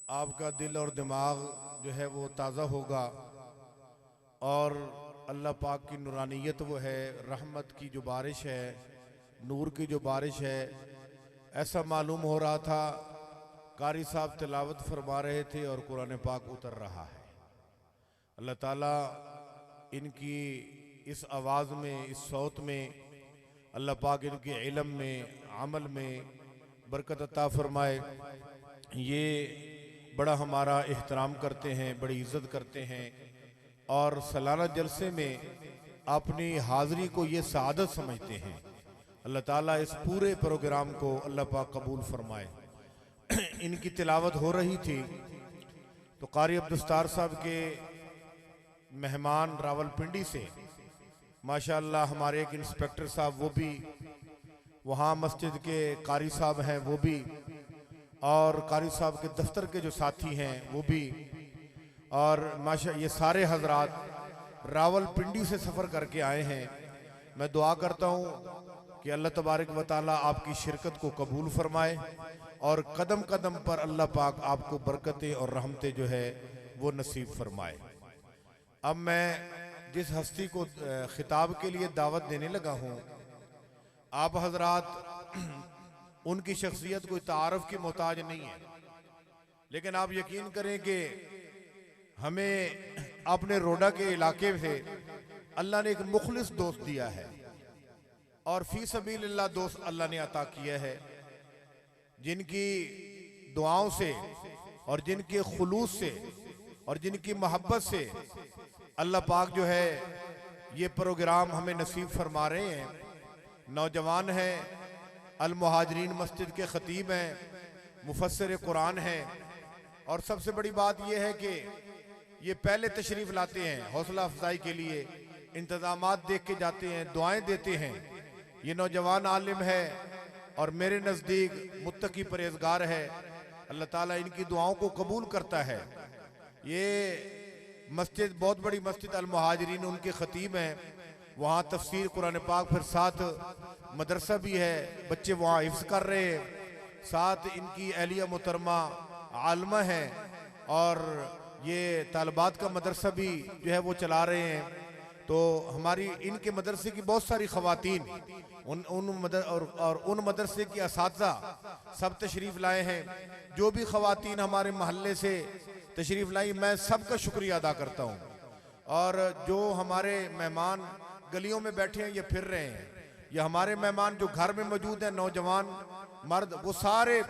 आपका दिल और दिमाग जो है वो ताज़ा होगा और अल्लाह पाक की नूरानियत वो है, रहमत की जो बारिश है, नूर की जो बारिश है। ऐसा मालूम हो रहा था कारी साहब तिलावत फरमा रहे थे और कुरान पाक उतर रहा है। अल्लाह ताला इनकी इस आवाज़ में, इस सौत में, अल्लाह पाक इनके इल्म में, अमल में बरकत अता फरमाए। ये बड़ा हमारा एहतराम करते हैं, बड़ी इज़्ज़त करते हैं और सालाना जलसे में अपनी हाज़री को ये सआदत समझते हैं। अल्लाह ताला इस पूरे प्रोग्राम को अल्लाह पाक कबूल फरमाए। इनकी तिलावत हो रही थी तो कारी अब्दुस्तार साहब के मेहमान रावलपिंडी से माशाअल्लाह हमारे एक इंस्पेक्टर साहब, वो भी वहाँ मस्जिद के कारी साहब हैं, वो भी, और कारी साहब के दफ्तर के जो साथी हैं वो भी, और माशा ये सारे हजरात रावलपिंडी से सफ़र करके आए हैं। मैं दुआ करता हूँ कि अल्लाह तबारक व तआला आपकी शिरकत को कबूल फरमाए और कदम कदम पर अल्लाह पाक आपको बरकतें और रहमतें जो है वो नसीब फरमाए। अब मैं जिस हस्ती को खिताब के लिए दावत देने लगा हूँ, आप हजरात उनकी शख्सियत कोई तारफ की मोहताज नहीं है, लेकिन आप यकीन करें कि हमें अपने रोडा के इलाके से अल्लाह ने एक मुखलिस दोस्त दिया है और फी सबीलिल्लाह दोस्त अल्लाह ने अता किया है, जिनकी दुआओं से और जिनके खुलूस से और जिनकी मोहब्बत से अल्लाह पाक जो है ये प्रोग्राम हमें नसीब फरमा रहे हैं। नौजवान हैं, अल मुहाजिरीन मस्जिद के खतीब हैं, मुफस्सिर कुरान हैं, और सबसे बड़ी बात यह है कि ये पहले तशरीफ़ लाते हैं हौसला अफजाई के लिए, इंतज़ामात देख के जाते हैं, दुआएं देते हैं। ये नौजवान आलिम है और मेरे नज़दीक मुत्तकी परहेज़गार है। अल्लाह ताला इनकी दुआओं को कबूल करता है। ये मस्जिद बहुत बड़ी मस्जिद अल मुहाजिरीन, उनके खतीब हैं, वहाँ तफसीर कुरान पाक, फिर साथ मदरसा भी है, बच्चे वहाँ हिफ्ज़ कर रहे हैं, साथ इनकी अहलिया मुहतरमा आलमा है और ये तालिबात का मदरसा भी जो है वो चला रहे हैं। तो हमारी इनके मदरसे की बहुत सारी ख़वातीन उन मदरसे की असातिज़ा सब तशरीफ़ लाए हैं। जो भी ख़वातीन हमारे महल्ले से तशरीफ़ लाई, मैं सबका शुक्रिया अदा करता हूँ। और जो हमारे मेहमान गलियों में बैठे हैं, ये फिर रहे हैं, ये हमारे मेहमान जो घर में मौजूद हैं, नौजवान मर्द, वो सारे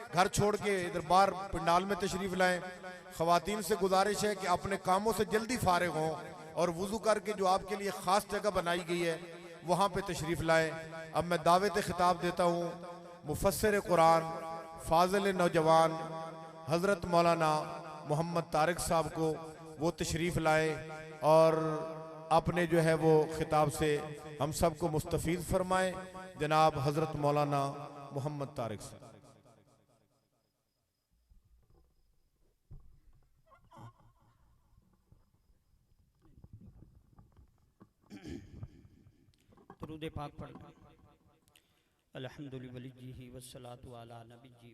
घर छोड़ के इधर बाहर पंडाल में तशरीफ़ लाएं। ख़वातीन से गुजारिश है कि अपने कामों से जल्दी फारिग हों और वुज़ू करके जो आपके लिए ख़ास जगह बनाई गई है वहाँ पे तशरीफ़ लाएं। अब मैं दावत खिताब देता हूँ मुफस्सिर कुरान, फाज़िल नौजवान हज़रत मौलाना मोहम्मद तारिक साहब को, वो तशरीफ़ लाएं और अपने जो है वो खिताब से हम सबको मुस्तफ़ीज़ फरमाएं। जनाब हज़रत मौलाना मोहम्मद तारिक साहब। दुरूद पाक पढ़ना। अल्हम्दुलिल्लाहि वस्सलातु अला नबी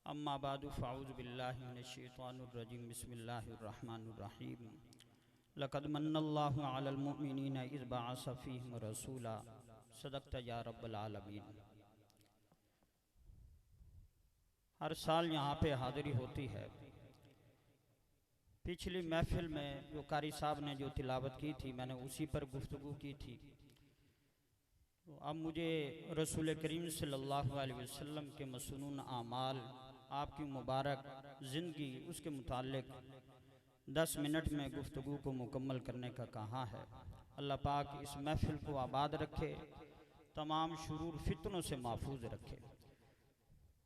अम्मा बादु फ़ाऊज़ु बिल्लाहि मिनश शैतानिर रजीम बिस्मिल्लाहिर रहमानिर रहीम लक़द मन्नल्लाहु अलल मुअमिनीना इज़ बअस फ़ीहिम रसूला सदक़्ता या रब्बल आलमीन। हर साल यहाँ पे हाज़िरी होती है। पिछली महफिल में जो कारी साहब ने जो तिलावत की थी, मैंने उसी पर गुफ्तगू की थी। तो अब मुझे रसूल करीम सल्लल्लाहु अलैहि वसल्लम के मसनून आमाल, आपकी मुबारक ज़िंदगी, उसके मुतालिक 10 मिनट में गुफ्तगू को मुकम्मल करने का कहा है। अल्लाह पाक इस महफिल को आबाद रखे, तमाम शुरूर फितनों से महफूज रखे।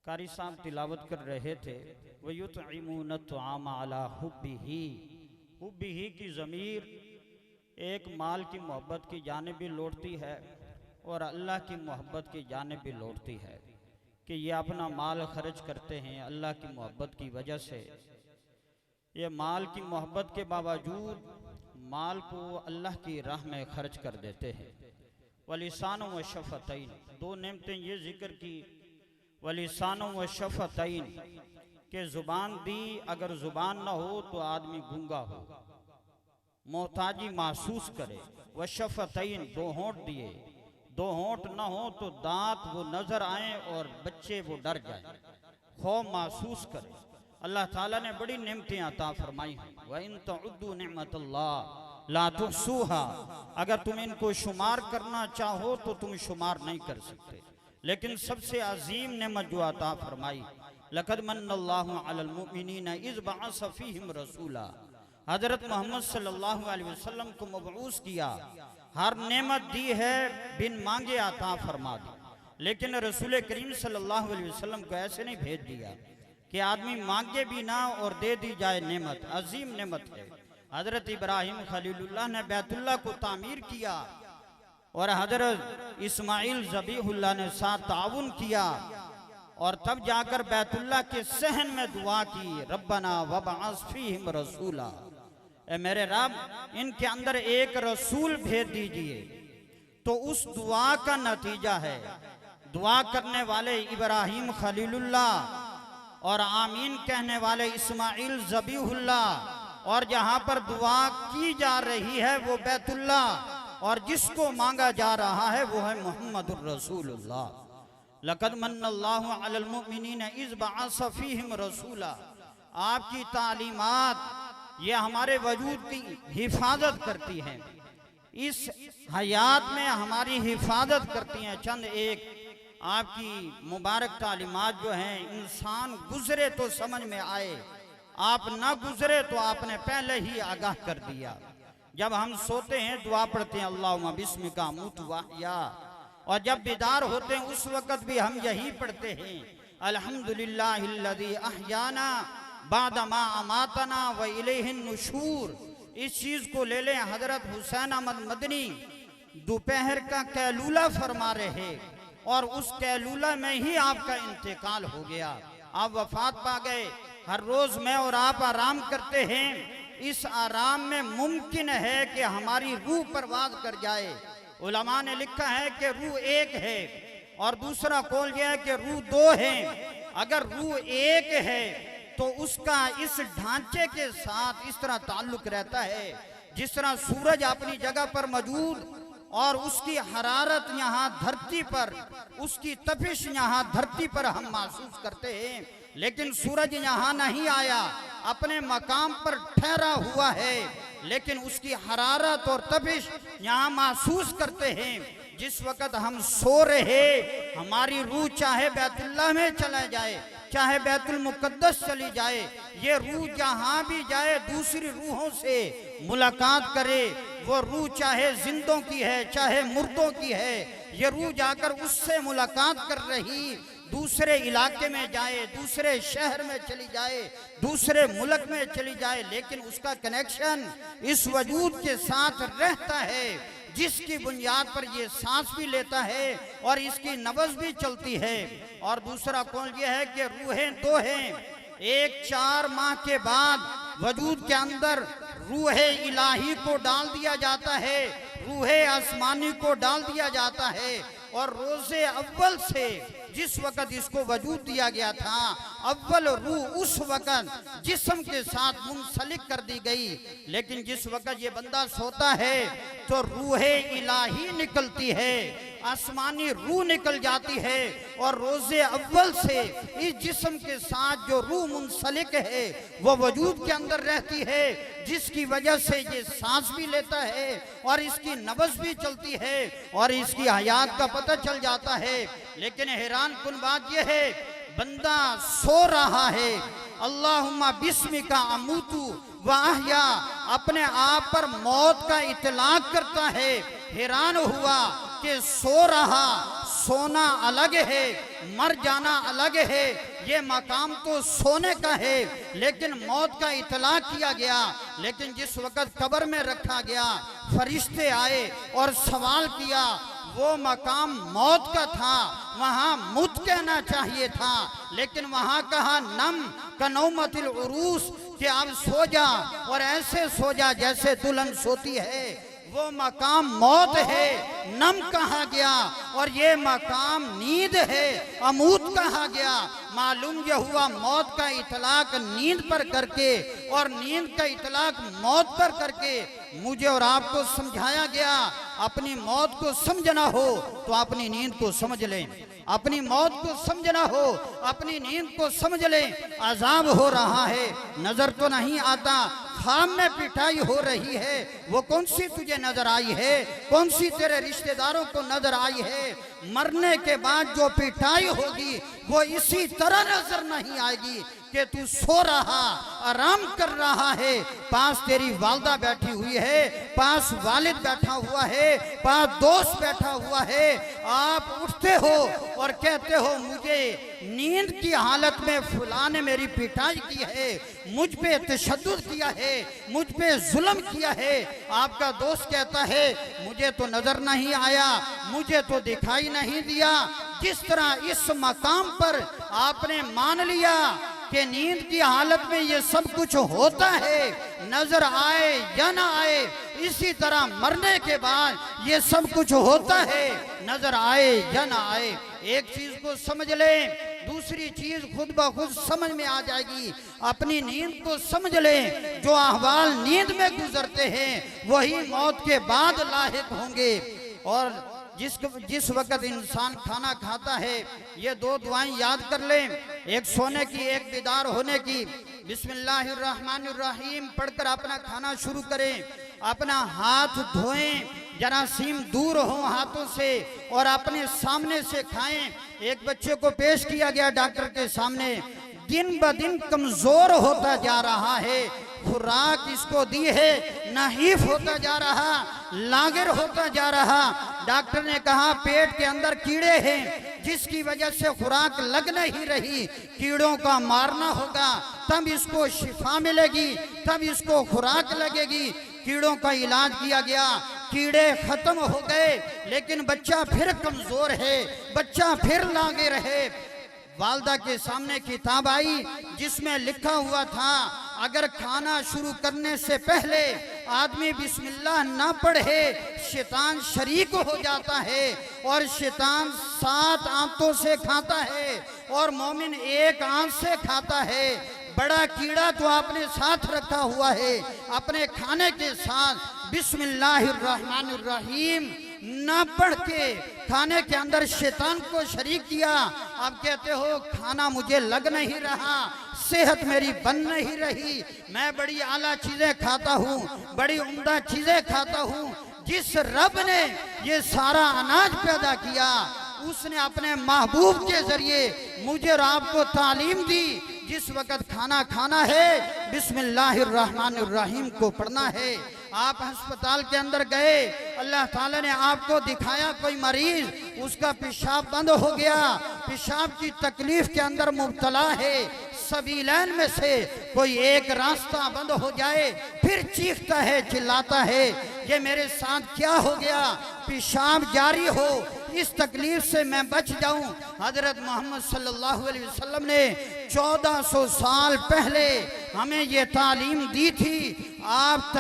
कारी साहब तिलावत कर रहे थे, वयुतइमून तुआम अला हुब्बिही की ज़मीर एक माल की मोहब्बत की जानिब भी लौटती है और अल्लाह की मोहब्बत की जानिब भी लौटती है कि ये अपना माल खर्च करते हैं अल्लाह की मोहब्बत की वजह से। ये माल की मोहब्बत के बावजूद माल को अल्लाह की राह में खर्च कर देते हैं। वलिसान व शफ़तैन, दो नेमतें ये जिक्र की, वलिसान व शफ़तैन कि जुबान दी, अगर जुबान ना हो तो आदमी गूंगा हो, मोहताजी महसूस करे। व शफतैन, दो होंठ दिए, दो होंठ ना हो तो दांत वो नजर आए और बच्चे वो डर जाए, खौफ महसूस करे। अल्लाह ताला ने बड़ी नेमतें अता फरमाई हैं। व इन तउद्दू निअमतल्लाह ला तुहसूहा, अगर तुम इनको शुमार करना चाहो तो तुम शुमार नहीं कर सकते। लेकिन सबसे अजीम नेमत जो अता फरमाई, लक़द मन्नल्लाहु अलल मुमिनीना इज़ बअस फ़ीहिम रसूला, हजरत मोहम्मद सल्लल्लाहु अलैहि वसल्लम को मबऊस किया, हर नेमत दी है, बिन मांगे अता फरमा दी। लेकिन रसूल करीम सल्लल्लाहु अलैहि वसल्लम को ऐसे नहीं भेज दिया कि आदमी मांगे भी ना और दे दी जाए नेमत। अजीम नेमत है। हजरत इब्राहिम खलीलुल्लाह ने बैतुल्लाह को तामीर किया और हजरत इस्माइल ज़बीहुल्लाह ने साथ ताउन किया और तब जाकर बैतुल्लाह के सहन में दुआ की, रब्बना वबअस फ़ीहिम रसूला, ए मेरे रब इनके अंदर एक रसूल भेज दीजिए। तो उस दुआ का नतीजा है, दुआ करने वाले इब्राहिम खलीलुल्लाह और आमीन कहने वाले इस्माइल ज़बीहुल्लाह, और जहां पर दुआ की जा रही है वो बैतुल्लाह, और जिसको मांगा जा रहा है वो है मुहम्मदुर रसूलुल्लाह। लक़द मन्नल्लाहु अलल मुमिनीना इज़ बअस फ़ीहिम रसूला, आपकी तालीमात ये हमारे वजूद की हिफाजत करती हैं, इस हयात में हमारी हिफाजत करती हैं। चंद एक आपकी मुबारक तालीमात जो हैं, इंसान गुजरे तो समझ में आए, आप ना गुजरे तो आपने पहले ही आगाह कर दिया। जब हम सोते हैं दुआ पढ़ते हैं, अल्लाहुम्मा बिस्मिका अमूतु व अहया, और जब बेदार होते हैं उस वक़्त भी हम यही पढ़ते हैं, अल्हम्दुलिल्लाहिल्लज़ी अहयाना बादा मा अमातना व इलैहिन नुशूर। इस चीज़ को ले लें, हजरत हुसैन अहमद मदनी दोपहर का कैलूला फरमा रहे और उस कैलूला में ही आपका इंतकाल हो गया, आप वफात पा गए। हर रोज मैं और आप आराम करते हैं, इस आराम में मुमकिन है कि हमारी रूह परवाज कर जाए। उलमा ने लिखा है कि रूह एक है और दूसरा कौल यह है कि रूह दो है। अगर रूह एक है तो उसका इस ढांचे के साथ इस तरह ताल्लुक रहता है जिस तरह सूरज अपनी जगह पर मौजूद और उसकी हरारत यहाँ धरती पर, उसकी तपिश यहाँ धरती पर हम महसूस करते हैं, लेकिन सूरज यहाँ नहीं आया, अपने मकाम पर ठहरा हुआ है, लेकिन उसकी हरारत और तपिश यहाँ महसूस करते हैं। जिस वक़्त हम सो रहे, हमारी रूह चाहे बैतुल्लाह में चला जाए, चाहे बैतुल मुक़द्दस चली जाए, ये रूह जहाँ भी जाए दूसरी रूहों से मुलाकात करे। वो रूह चाहे जिंदों की है चाहे मुर्दों की है, ये रूह जाकर उससे मुलाकात कर रही, दूसरे इलाके में जाए, दूसरे शहर में चली जाए, दूसरे मुल्क में चली जाए, लेकिन उसका कनेक्शन इस वजूद के साथ रहता है जिसकी बुनियाद पर ये सांस भी लेता है और इसकी नब्ज़ भी चलती है। और दूसरा कौल ये है कि रूहें दो हैं, एक 4 माह के बाद वजूद के अंदर रूह इलाही को डाल दिया जाता है, रूह आसमानी को डाल दिया जाता है, और रोज़े अव्वल से जिस वक़्त इसको वजूद दिया गया था, अव्वल रूह उस वक़्त जिस्म के साथ मुंसलिक कर दी गई। लेकिन जिस वक़्त ये बंदा सोता है तो रूह इलाही निकलती है, आसमानी रूह निकल जाती है, और रोज़े अव्वल से इस जिस्म के साथ जो रूह मुंसलिक है वो वजूद के अंदर रहती है, जिसकी वजह से ये सांस भी लेता है और इसकी नब्ज़ भी चलती है और इसकी हयात का पता चल जाता है। लेकिन हैरान कुन बात यह है, बंदा सो रहा है, अल्लाहुम्मा बिस्मिका अमूतु व अहया, अपने आप पर मौत का इतलाक करता है। हैरान हुआ कि सो रहा, सोना अलग है, मर जाना अलग है, ये मकाम तो सोने का है, लेकिन मौत का इतलाक किया गया। लेकिन जिस वक़्त कब्र में रखा गया, फरिश्ते आए और सवाल किया, वो मकाम मौत का था, वहाँ मुत कहना चाहिए था, लेकिन वहाँ कहा नम कनौमतिल उरूस, कि आप सो जा और ऐसे सो जा जैसे दुल्हन सोती है। वो मकाम मौत है, नम कहा गया, और ये मकाम नींद है, अमूत कहा गया। मालूम यह हुआ मौत का इतलाक नींद पर करके और नींद का इतलाक मौत पर करके मुझे और आपको समझाया गया। अपनी मौत को समझना हो तो अपनी नींद को समझ लें, अपनी मौत को समझना हो अपनी नींद को समझ लें। अजाब हो रहा है, नजर तो नहीं आता, खाम में पिटाई हो रही है, वो कौन सी तुझे नजर आई है, कौन सी तेरे रिश्तेदारों को नजर आई है। मरने के बाद जो पिटाई होगी वो इसी तरह नजर नहीं आएगी कि तू सो रहा, आराम कर रहा है, पास तेरी वालदा बैठी हुई है, पास वालिद बैठा हुआ है, पास दोस्त बैठा हुआ है। आप उठते हो और कहते हो मुझे नींद की हालत में फुला ने मेरी पिटाई की है, मुझ पे तशद्दुद किया है, मुझ पे जुल्म किया है। आपका दोस्त कहता है मुझे तो नजर नहीं आया, मुझे तो दिखाई नहीं दिया। जिस तरह इस मकाम पर आपने मान लिया कि नींद की हालत में ये सब कुछ होता है, नजर आए या ना आए, इसी तरह मरने के बाद ये सब कुछ होता है, नजर आए या ना आए। एक चीज को समझ लें, दूसरी चीज खुद ब खुद समझ में आ जाएगी। अपनी नींद को समझ लें, जो अहवाल नींद में गुजरते हैं वही मौत के बाद लाहिक होंगे। और जिस वक्त इंसान खाना खाता है, ये दो दुआएं याद कर लें, एक सोने की, एक दीदार होने की। बिस्मिल्लाहिर्रहमानिर्रहीम पढ़कर अपना खाना शुरू करें, अपना हाथ धोएं, जरासीम दूर हो हाथों से, और अपने सामने से खाएं। एक बच्चे को पेश किया गया डॉक्टर के सामने, दिन ब दिन कमजोर होता जा रहा है, खुराक इसको दी है, नाहीफ होता जा रहा, लागिर होता जा रहा। डॉक्टर ने कहा पेट के अंदर कीड़े हैं जिसकी वजह से खुराक लग नहीं रही, कीड़ों का मारना होगा तब इसको शिफा मिलेगी, तब इसको खुराक लगेगी। कीड़ों का इलाज किया गया, कीड़े खत्म हो गए, लेकिन बच्चा फिर कमजोर है, बच्चा फिर लागिर है। वालदा के सामने किताब आई जिसमें लिखा हुआ था अगर खाना शुरू करने से पहले आदमी बिस्मिल्लाह ना पढ़े शैतान शरीक हो जाता है, और शैतान 7 आंतों से खाता है और मोमिन 1 आंत से खाता है। बड़ा कीड़ा तो आपने साथ रखा हुआ है, अपने खाने के साथ बिस्मिल्लाहिर्रहमानिर्रहीम ना पढ़ के खाने के अंदर शैतान को शरीक किया। अब कहते हो खाना मुझे लग नहीं रहा, सेहत मेरी बन नहीं रही, मैं बड़ी आला चीजें खाता हूँ, बड़ी उम्दा चीजें खाता हूँ। जिस रब ने ये सारा अनाज पैदा किया उसने अपने महबूब के जरिए मुझे और आपको तालीम दी, जिस वक़्त खाना खाना है बिस्मिल्लाहिर्रहमानिर्रहीम को पढ़ना है। आप अस्पताल के अंदर गए, अल्लाह ताला ने आपको दिखाया कोई मरीज, उसका पेशाब बंद हो गया, पेशाब की तकलीफ के अंदर मुब्तला है, सबीलैन में से कोई एक रास्ता बंद हो जाए फिर चीखता है, चिल्लाता है ये मेरे साथ क्या हो गया, पेशाब जारी हो, इस तकलीफ से मैं बच जाऊं। हजरत मोहम्मद सल्लल्लाहु अलैहि वसल्लम ने 1400 साल पहले हमें ये तालीम दी थी। आप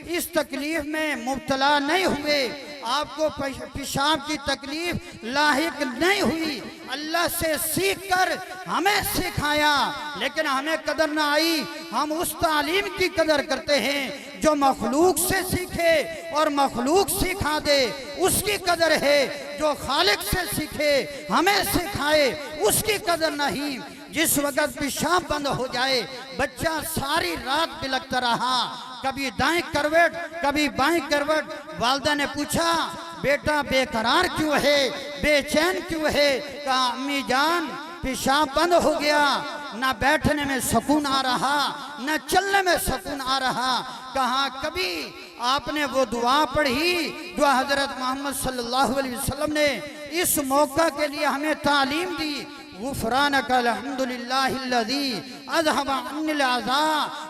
इस तकलीफ में मुब्तला नहीं हुए, आपको पेशाब की तकलीफ लाहिक नहीं हुई, अल्लाह से सीख कर हमें सिखाया, लेकिन हमें कदर ना आई। हम उस तालीम की कदर करते हैं जो मखलूक से सीखे और मखलूक सिखा दे, उसकी कदर है। जो खालिक से सीखे हमें सिखाए उसकी कदर नहीं। जिस वक़्त पेशाब बंद हो जाए बच्चा सारी रात बिलखता रहा, कभी दाएं करवट कभी बाएं करवट। वालदा ने पूछा बेटा बेकरार क्यों है, बेचैन क्यों है? कहा अम्मी जान पेशाब बंद हो गया, ना बैठने में सुकून आ रहा, न चलने में सुकून आ रहा। कहा कभी आपने वो दुआ पढ़ी जो हजरत मोहम्मद सल्लल्लाहु अलैहि वसल्लम ने इस मौका के लिए हमें तालीम दी, गुफरानका अल्हम्दुलिल्लाहिल्लज़ी अज़हब अन्निल अज़ा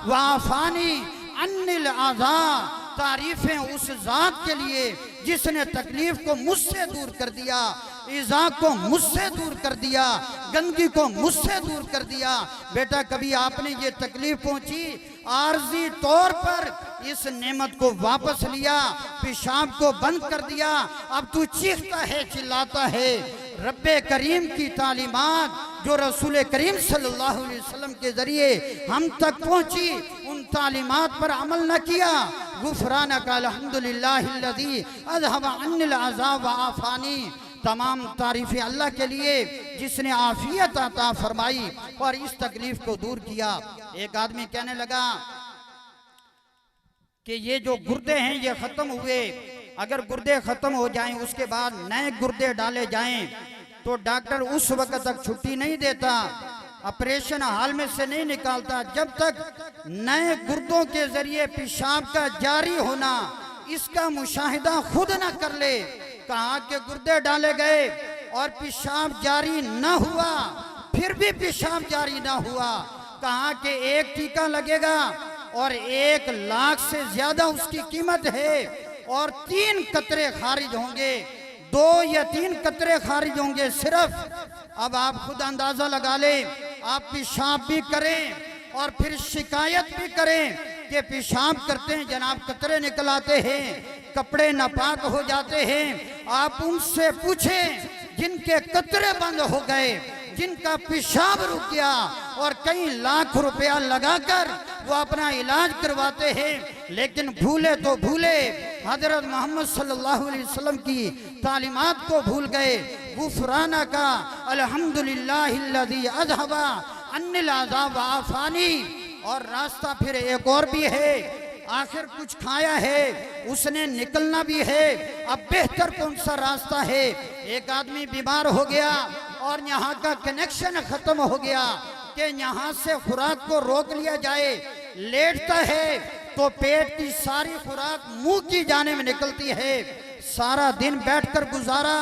व आफ़ानी अन्निल अज़ा। तारीफें उस जात के लिए जिसने तकलीफ को मुझसे दूर कर दिया, इज़ा को मुझसे दूर कर दिया, गंदगी को मुझसे दूर कर दिया। बेटा कभी आपने ये तकलीफ पहुंची, आर्जी तौर पर इस नेमत को वापस लिया, पेशाब को बंद कर दिया। अब तू चीखता है, चिल्लाता है। रब्बे करीम की तालीमात जो रसूल करीम सल्लल्लाहु अलैहि वसल्लम के जरिए हम तक पहुंची, उन तालीमात पर अमल न किया। गुफरानक अल्हम्दुलिल्लाहिल्लज़ी अज़हबा अन्निल अज़ाब व आफ़ानी। तमाम तारीफ़ें अल्लाह के लिए जिसने आफियत अता फरमाई और इस तकलीफ को दूर किया। एक आदमी कहने लगा कि ये जो गुर्दे हैं ये खत्म हुए, अगर गुर्दे खत्म हो जाएं उसके बाद नए गुर्दे डाले जाएं तो डॉक्टर उस वक्त तक छुट्टी नहीं देता, ऑपरेशन हॉल में से नहीं निकालता जब तक नए गुर्दों के जरिए पेशाब का जारी होना इसका मुशाहिदा खुद न कर ले। कहा कि गुर्दे डाले गए और पेशाब जारी न हुआ, फिर भी पेशाब जारी न हुआ। कहा कि एक टीका लगेगा और 1 लाख से ज्यादा उसकी कीमत है और 3 कतरे खारिज होंगे, 2 या 3 कतरे खारिज होंगे सिर्फ। अब आप खुद अंदाजा लगा लें, आप पेशाब भी करें और फिर शिकायत भी करें कि पेशाब करते हैं जनाब कतरे निकल आते हैं, कपड़े नापाक हो जाते हैं। आप उनसे पूछें जिनके कतरे बंद हो गए, जिनका पेशाब रुक गया और कई लाख रुपया लगाकर वो अपना इलाज करवाते हैं, लेकिन भूले तो भूले हजरत मोहम्मद सल्लल्लाहु अलैहि वसल्लम की तालीमात को भूल गए। गुफराना का अल्हम्दुलिल्लाहिल्लज़ी अज़हबा अन्निल अज़ाब व आफ़ानी। और रास्ता फिर एक और भी है, आखिर कुछ खाया है, उसने निकलना भी है। अब बेहतर कौन सा रास्ता है? एक आदमी बीमार हो गया और यहाँ का कनेक्शन खत्म हो गया कि यहाँ से खुराक को रोक लिया जाए। लेटता है तो पेट की सारी खुराक मुंह की जाने में निकलती है। सारा दिन बैठकर गुजारा,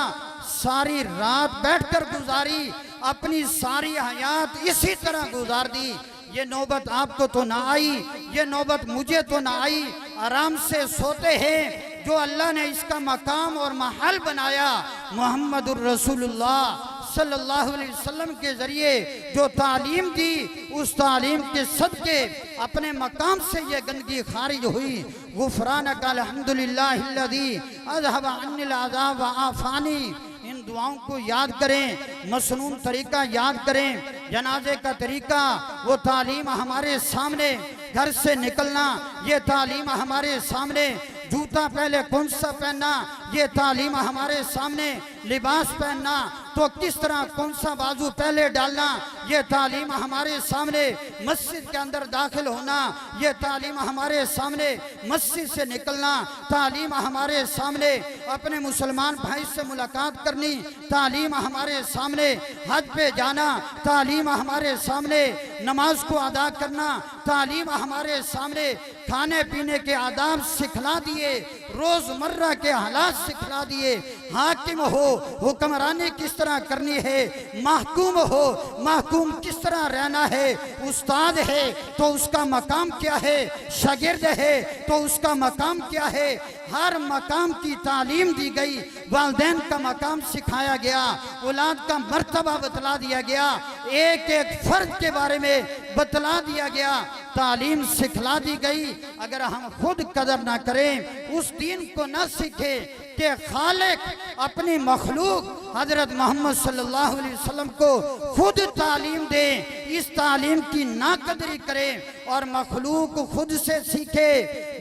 सारी रात बैठकर गुजारी, अपनी सारी हयात इसी तरह गुजार दी। ये नौबत आपको तो ना आई, ये नौबत मुझे तो ना आई। आराम से सोते हैं। जो अल्लाह ने इसका मकाम और महल बनाया, मोहम्मदुर रसूलुल्लाह सल्लल्लाहु अलैहि वसल्लम के जरिए जो तालीम दी, उस तालीम के सदके अपने मकाम से ये गंदगी खारिज हुई। गुफरानक अल्हम्दुलिल्लाहिल्लज़ी अज़हबा अन्निल अज़ाब व आफ़ानी। इन दुआओं को याद करें, मसनून तरीका याद करें, जनाजे का तरीका, वो तालीम हमारे सामने, घर से निकलना ये तालीम हमारे सामने, जूता पहले कौन सा पहनना ये तालीम हमारे सामने, लिबास पहनना तो किस तरह कौन सा बाजू पहले डालना ये तालीम हमारे सामने, मस्जिद के अंदर दाखिल होना ये तालीम हमारे सामने, मस्जिद से निकलना तालीम हमारे सामने, अपने मुसलमान भाई से मुलाकात करनी तालीम हमारे सामने, हज पे जाना तालीम हमारे सामने, नमाज को अदा करना तालीम हमारे सामने, खाने पीने के आदाब सिखला दिए, रोजमर्रा के हालात सिखला दिए। हाकिम हो, हुक्मरानी किस तरह करनी है, महकूम हो, महकूम किस तरह रहना है, उस्ताद है तो उसका मकाम क्या है, शागिर्द है तो उसका मकाम क्या है, हर मकाम की तालीम दी गई। वालिदैन का मकाम सिखाया गया, औलाद का मर्तबा बतला दिया गया, एक एक फर्द के बारे में बतला दिया गया, तालीम सिखला दी गई। अगर हम खुद कदर ना करें, उस दीन को ना सीखें कि खालिक अपनी मखलूक हजरत मोहम्मद सल्लल्लाहु अलैहि वसल्लम को खुद तालीम दे, इस तालीम की नाकदरी करें और मखलूक खुद से सीखे,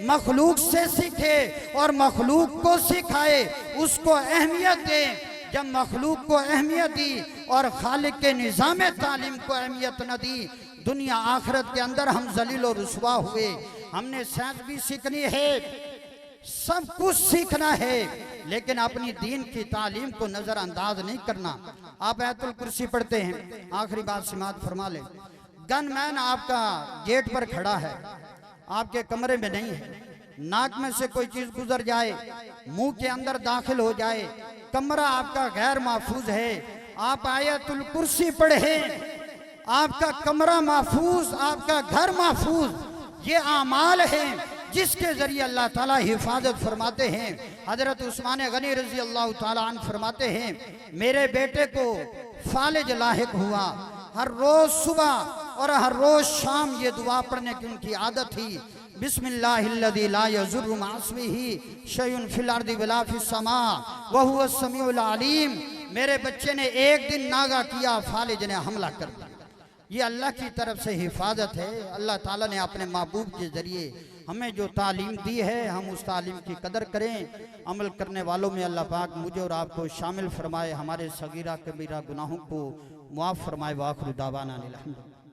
मखलूक से सीखे और मखलूक को सिखाए, उसको अहमियत दे। जब मखलूक को अहमियत दी और खालिक के निज़ाम तालीम को अहमियत न दी, दुनिया आखिरत के अंदर हम जलील और रुसवा हुए। हमने साइंस भी सीखनी है, सब कुछ सीखना है, लेकिन अपनी दीन की तालीम को नजरअंदाज नहीं करना। आप आयतुल कुर्सी पढ़ते हैं, आखिरी बात समाअत फरमा ले। गनमैन आपका गेट पर खड़ा है, आपके कमरे में नहीं है, नाक में से कोई चीज गुजर जाए, मुंह के अंदर दाखिल हो जाए, कमरा आपका गैर महफूज है, आप आयतुल कुर्सी पढ़े, आपका कमरा महफूज, आपका घर महफूज। ये आमाल है जिसके जरिए अल्लाह ताला हिफाजत फरमाते हैं। हजरत उस्मान गनी रजी अल्लाह ताला अन्हु फरमाते हैं, मेरे बेटे को फालिज लाहिक हुआ, हर रोज सुबह और हर रोज शाम ये दुआ पढ़ने की उनकी आदत थी। बिस्मिल्लाहिल्लज़ी ला यज़ुर्रु मअस्मिही शैउन फिल अर्दि वला फिस समा व हुवस समीउल अलीम। मेरे बच्चे ने एक दिन नागा किया, फालिज ने हमला कर दिया। ये अल्लाह की तरफ से हिफाजत है। अल्लाह ताला ने अपने महबूब के जरिए हमें जो तालीम दी है, हम उस तालीम की कदर करें। अमल करने वालों में अल्लाह पाक मुझे और आपको शामिल फरमाए, हमारे सगीरा कबीरा गुनाहों को मुआफ़ फरमाए। वाखिर दावाना अनिल हम्दुलिल्लाह।